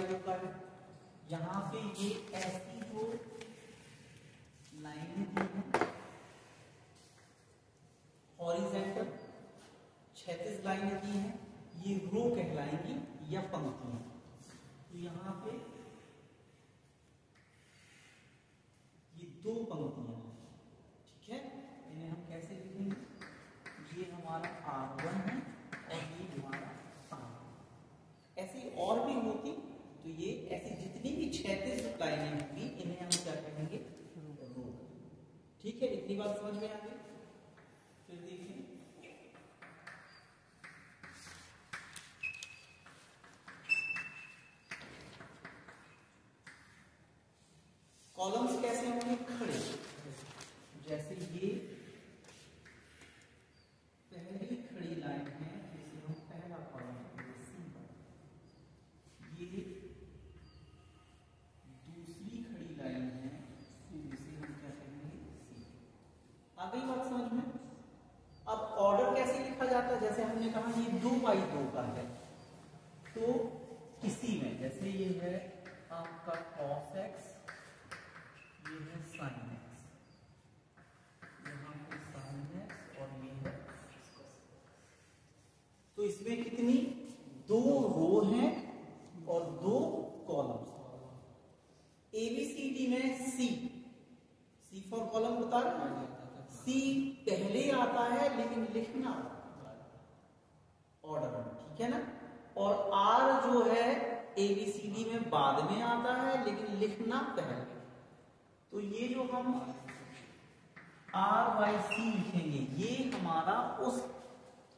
By 2 का है। यहां से ये ऐसी जो लाइनें दी हैं हॉरिजॉन्टल क्षैतिज लाइनें दी हैं, ये रो कहलाएंगी या पंक्तियां। तो यहाँ पे ये 2 पंक्तियां, ठीक है, इन्हें हम कैसे लिखेंगे? ये हमारा R1 है और ये हमारा R2। ऐसी और भी होती, तो ये ऐसी जितनी भी क्षैतिज लाइनें होंगी इन्हें हम क्या कहेंगे? रो। ठीक है, इतनी बात समझ में आ गई। फिर देखिए कॉलम्स कैसे होंगे? खड़े। जैसे ये पहली खड़ी लाइन है, जिसे हम पहला कॉलम कहेंगे C1। ये दूसरी खड़ी लाइन है, जिसे हम क्या कहेंगे? C। आ गई बात समझ में? अब ऑर्डर कैसे लिखा जाता है? जैसे हमने कहा ये 2 बाई 2 का है, तो किसी में जैसे ये है आपका cos x, ये है sin x, यहाँ पे sin x और ये है, तो इसमें कितनी? 2 रो हैं और 2 कॉलम्स। ABCD में C फॉर कॉलम बता रहे हैं, C पहले आता है लेकिन लिखना ऑर्डर में, ठीक है ना। और R जो है ABCD में बाद में आता है लेकिन लिखना पहले। तो ये जो हम R/C लिखेंगे ये हमारा उस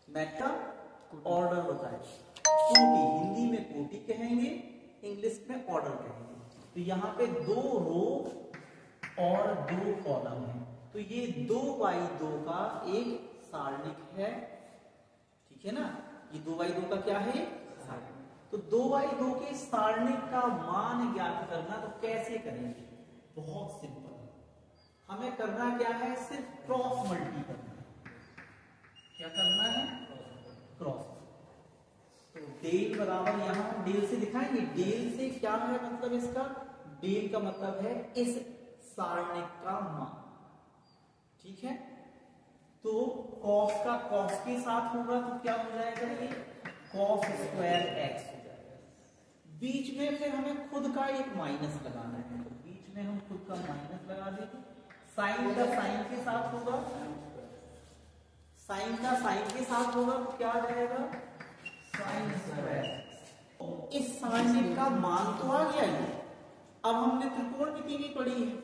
मेथड ऑर्डर होता है। कोटि, हिंदी में कोटि कहेंगे, इंग्लिश में ऑर्डर कहेंगे। तो यहाँ पे 2 रो और 2 कॉलम है, तो ये 2 बाई 2 का एक सारणिक है, ठीक है ना। ये 2 बाई 2 का क्या है? सारणिक। तो 2 बाई 2 के सारणिक का मान ज्ञात करना तो कैसे करेंगे? बहुत सिंपल, हमें करना क्या है? सिर्फ क्रॉस मल्टी करना है। क्या करना है? क्रॉस। तो डेल बराबर, यहां हम डेल से दिखाएंगे। डेल से क्या है मतलब इसका? डेल का मतलब है इस सारणिक का मान, ठीक है। तो कॉस का कॉस के साथ होगा तो क्या हो जाएगा? ये cos स्क्वायर x हो जाएगा। बीच में फिर हमें खुद का एक माइनस लगाना है, तो बीच में हम खुद का माइनस लगा देंगे। साइन का साइन के साथ होगा, साइन का साइन के साथ होगा तो क्या आ जाएगा? Sine square. इस सारणिक का मान तो आ गया ये। अब हमने त्रिकोणमिति भी पढ़ी है,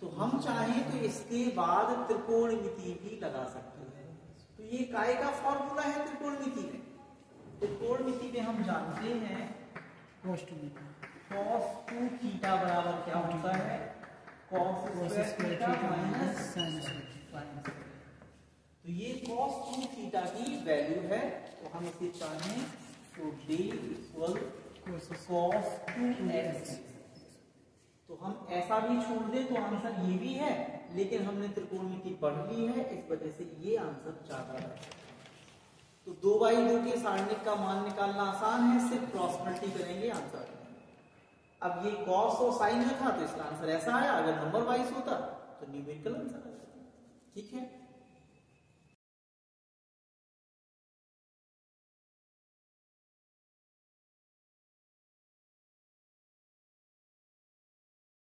तो हम चाहें तो इसके बाद त्रिकोणमिति भी लगा सकते हैं। तो ये काय का फॉर्मूला है त्रिकोणमिति में? त्रिकोणमिति में हम जानते हैं cos 2 थीटा बराबर क्या होता है? cos square theta minus sine square. तो ये cos 2 थीटा की वैल्यू है, तो हम इसे चाहें तो d इक्वल cos 2x। तो हम ऐसा भी छोड़ दें तो आंसर ये भी है, लेकिन हमने त्रिकोणमिति पढ़ ली है, इस वजह से ये आंसर ज्यादा है। तो 2 बाई 2 के सारणिक का मान निकालना आसान है, सिर्फ क्रॉस मल्टी करेंगे आंसर। अब ये cos और sin में था तो इसका आंसर ऐसा आया। अगर नंबर वाइज होता तो न्यूमेरिकल आंसर आ जाता, ठीक है।